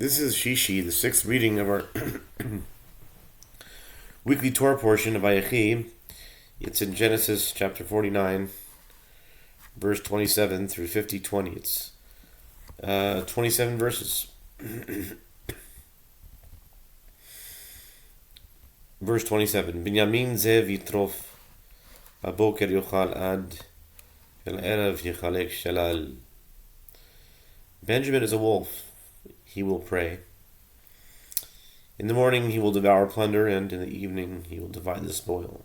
This is Shishi, the sixth reading of our weekly Torah portion of Vayechi. It's in Genesis chapter 49, verse 27 through 50:20. It's 27 verses. Verse 27. Binyamin ze vitrof, aboker yochal ad, el erev yichalek shalal. Benjamin is a wolf, he will prey. In the morning he will devour plunder, and in the evening he will divide the spoil.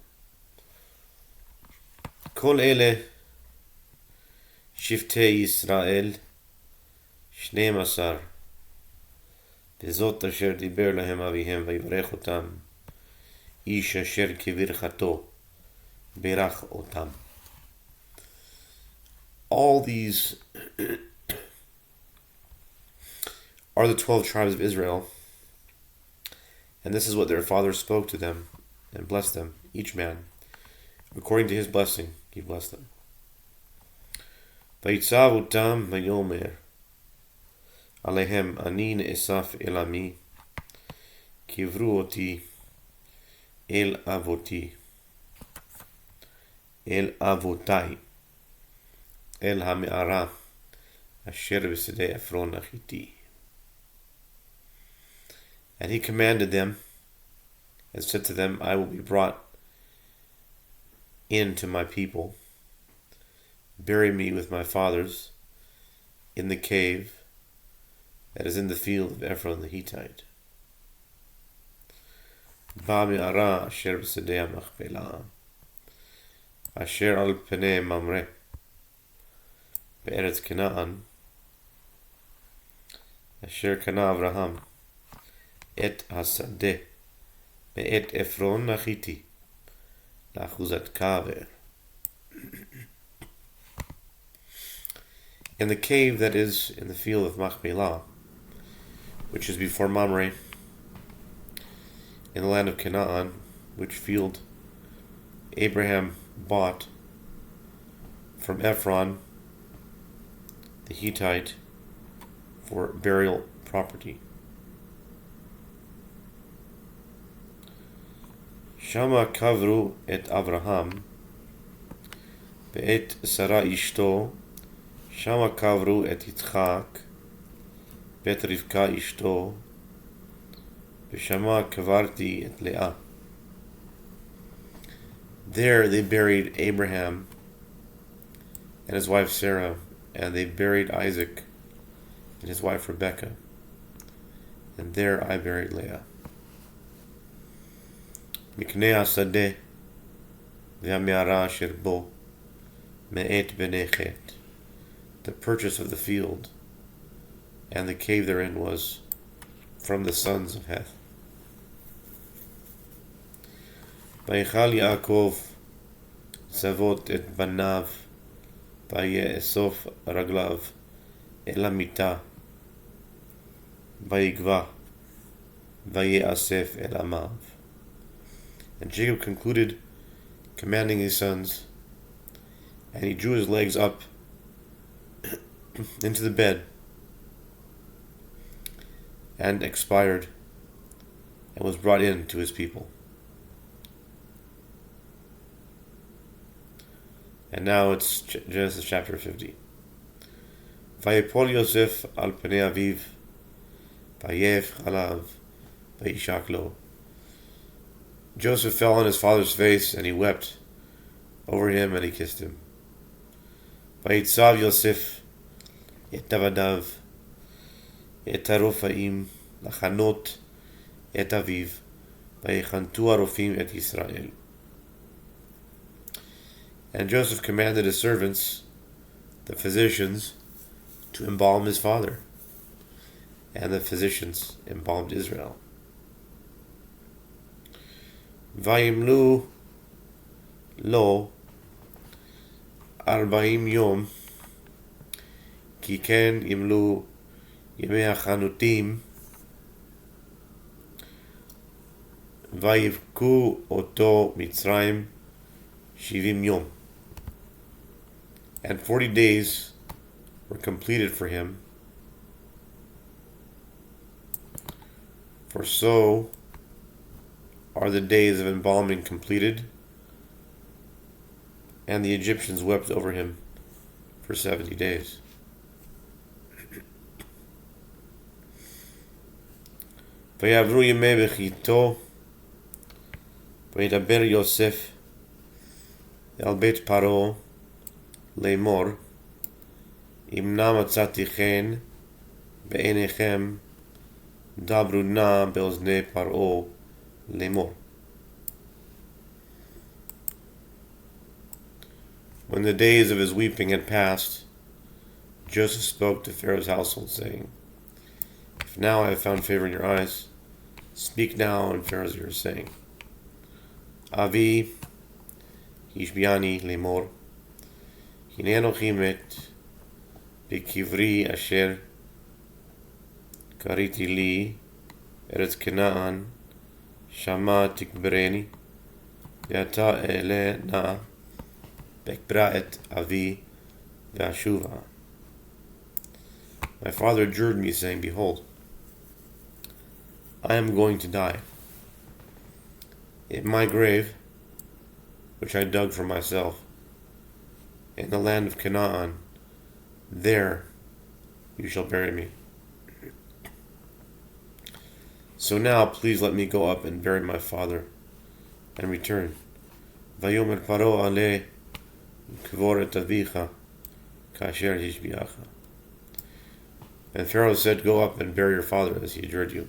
Kol ele shiftei Yisrael shneim asar, וזאת אשר דיבר להם אביהם ויברך אותם, איש אשר כברכתו בירך אותם. All these are the 12 tribes of Israel, and this is what their father spoke to them and blessed them, each man. According to his blessing, he blessed them. ויצב אותם ויאמר עליהם אני נאסף אל עמי, קברו אותי אל אבותי, אל אבותי, אל המערה אשר בשדה עפרון החיתי. And he commanded them and said to them, I will be brought in to my people. Bury me with my fathers in the cave that is in the field of Ephron the Hittite. במערה אשר בשדה המכפלה, אשר על פני ממרא, בארץ כנען, אשר קנה אברהם את השדה בעת עפרון החיתי לאחוזת קבר. In the cave that is in the field of Machpelah, which is before Mamre, in the land of Canaan, which field Abraham bought from Ephron the Hittite for burial property. Shama kavru et Avraham be'et Sarah ishto, Shama kavru et Yitzchak bet Rivka ishto, B'shama kavarti et Leah. There they buried Abraham and his wife Sarah, and they buried Isaac and his wife Rebekah, and there I buried Leah. מקנה השדה והמערה אשר בו מאת בני חת. The purchase of the field and the cave therein was from the sons of Heth. ויכל יעקב צוות את בניו ויאסוף רגליו אל המיטה ויגבה ויאסף אל עמיו. And Jacob concluded commanding his sons, and he drew his legs up into the bed and expired and was brought in to his people. And now it's Genesis chapter 50. ויפול יוסף על פני אביו ויף עליו וישק לו. Joseph fell on his father's face, and he wept over him, and he kissed him. ויצב יוסף את עבדיו, את הרופאים, לחנות את אביו, ויחנתו הרופאים את ישראל. And Joseph commanded his servants, the physicians, to embalm his father, and the physicians embalmed Israel. וימלו לו 40 יום, כי כן ימלו ימי החנותים, ויבכו אותו מצרים 70 יום. And 40 days were completed for him, For so are the days of embalming completed, and the Egyptians wept over him for 70 days. ויעברו ימי בכיתו, וידבר יוסף אל בית פרעה לאמור, אם נא מצאתי חן בעיניכם, דברו נא באוזני פרעה לאמור. When the days of his weeping had passed, Joseph spoke to Pharaoh's household, saying, If now I have found favor in your eyes, speak now in Pharaoh's ears, saying, Avi Ishbiani lemor, Hine anochi met b'kivri asher kariti li eretz Canaan, shama tikbereni, ve'ata ele na bekbra et avi ve'ashuva. My father adjured me, saying, Behold, I am going to die. In my grave, which I dug for myself, in the land of Canaan, there you shall bury me. So now please let me go up and bury my father, and return. Vayomer paro ale kvor et avicha kasher hishbiacha. And Pharaoh said, Go up and bury your father as he adjured you.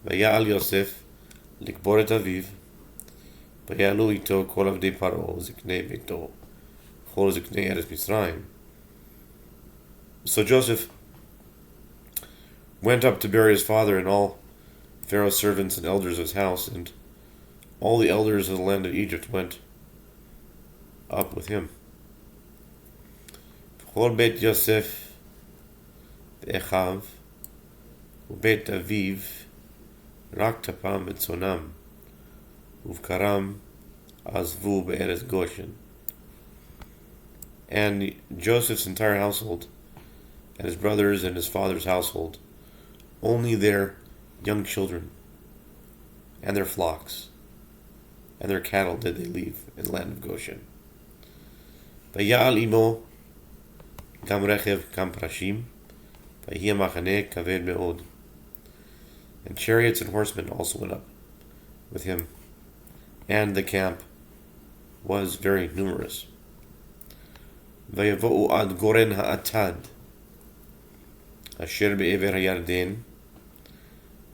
Vayal Yosef likbor et aviv, vayalu ito kol avdei paro ziknei beito, chol ziknei eretz Mitzrayim. So Joseph went up to bury his father, and all Pharaoh's servants and elders of his house, and all the elders of the land of Egypt went up with him. Chol beit Yosef ואחיו ובית אביו רק טפם בצונם ובקרם עזבו בארץ גושן. And Joseph's entire household and his brothers and his father's household, only their young children and their flocks and their cattle did they leave in the land of Goshen. ויעל עמו גם רכב גם פרשים, ויהי המחנה כבד מאוד. And chariots and horsemen also went up with him, and the camp was very numerous. ויבואו עד גורן האטד אשר בעבר הירדן,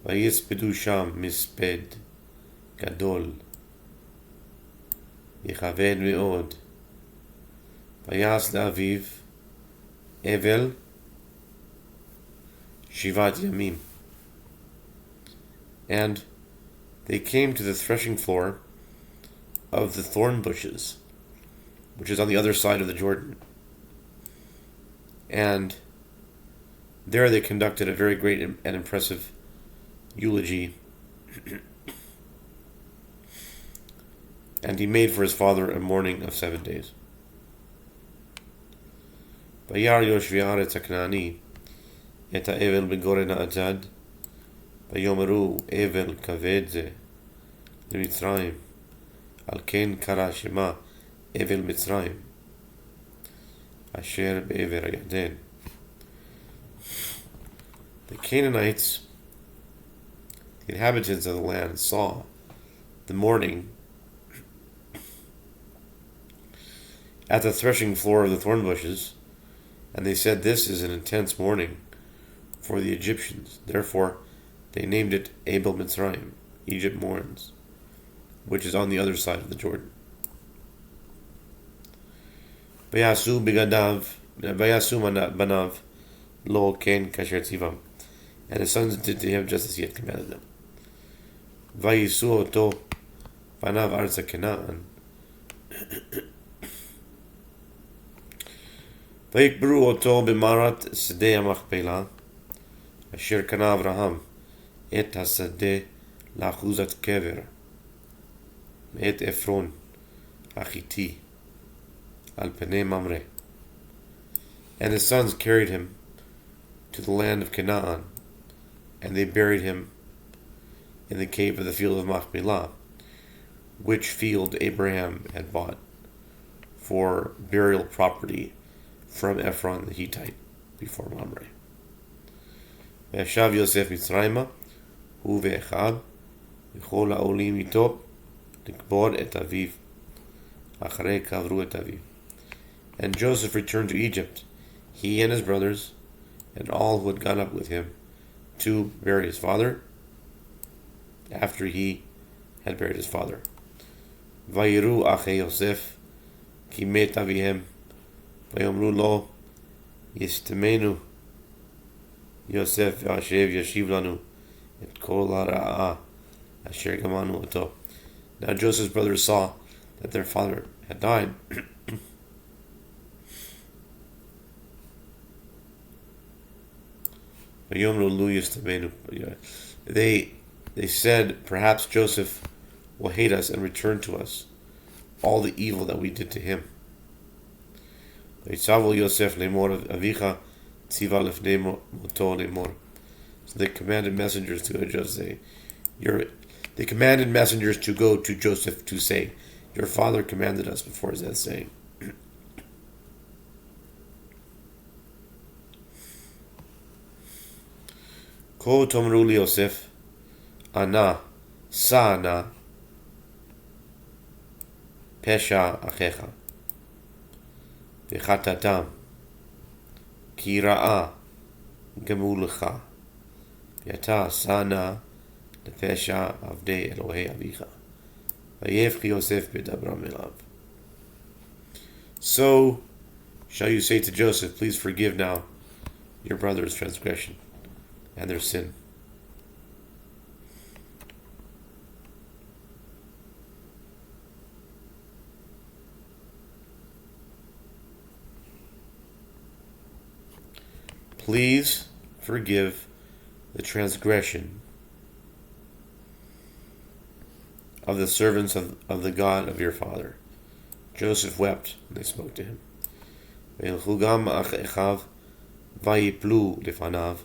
ויספדו שם מספד גדול וכבד מאוד. ויעש לאביו אבל shivat yamim. And they came to the threshing floor of the thorn bushes, which is on the other side of the Jordan. And there they conducted a very great and impressive eulogy. And he made for his father a mourning of 7 days. Vayar Yoshvi haaretz haknaani את האבל בגורן האטד, ויאמרו אבל כבד זה למצרים, על כן קרא שמה אבל מצרים, אשר בעבר הירדן. The Canaanites, the inhabitants of the land, saw the mourning at the threshing floor of the thorn bushes, and they said, This is an intense mourning for the Egyptians. Therefore, they named it Abel Mitzrayim, Egypt mourns, which is on the other side of the Jordan. Vayasu banav lo ken kasher tzivam, and his sons did to him just as he had commanded them. Vayisu oto banav arza Canaan, vayikbru oto b'marat sedei hamachpelah, אשר קנה אברהם את השדה לאחוזת קבר מאת עפרון החיתי על פני ממרא. And his sons carried him to the land of Canaan, and they buried him in the cave of the field of Machpelah, which field Abraham had bought for burial property from Ephron the Hittite before Mamre. וישב יוסף מצרימה, הוא ואחיו, וכל העולים איתו, לקבור את אביו, אחרי קברו את אביו. And Joseph returned to Egypt, he and his brothers, and all who had gone up with him, to bury his father, after he had buried his father. ויראו אחי יוסף, כי מת אביהם, ויאמרו לו, יסתמנו יוסף ואשב ישיב לנו את כל הרעה אשר גמרנו אותו. Now Joseph's brothers saw that their father had died. They said, perhaps Joseph will hate us and return to us all the evil that we did to him. So they commanded messengers to go to Joseph. They commanded messengers to go to Joseph to say, your father commanded us before his death, saying, Ko tomru li Yosef, ana, sa'ana, pesha achecha, v'chatatam, ki ra'a, gemu lecha, v'yata sa'ana, לפשע עבדי אלוהי אביך. ויבכי יוסף בדברם אליו. So shall you say to Joseph, please forgive now your brother's transgression and their sin. Please forgive the transgression of the servants of the God of your father. Joseph wept when they spoke to him. וילכו גם אחיו ויפלו לפניו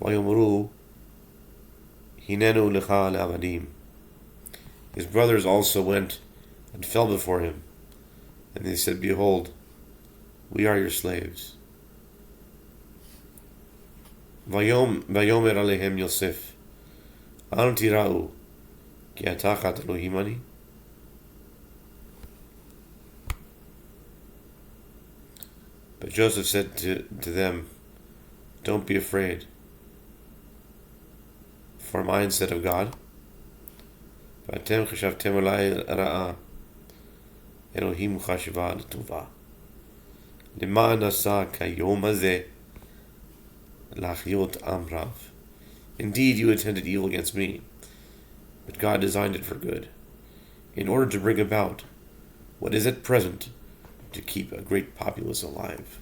ויאמרו הננו לך לעבדים. His brothers also went and fell before him, and they said, behold, we are your slaves. ויאמר עליהם יוסף אל תיראו כי התחת אלוהים אני. But Joseph said to them, don't be afraid, for am I instead of God? ואתם חשבתם עלי רעה, אלוהים חשבה לטובה. למען עשה כיום הזה להחיות עם רב. Indeed, you intended evil against me, but God designed it for good, in order to bring about what is at present, to keep a great populace alive.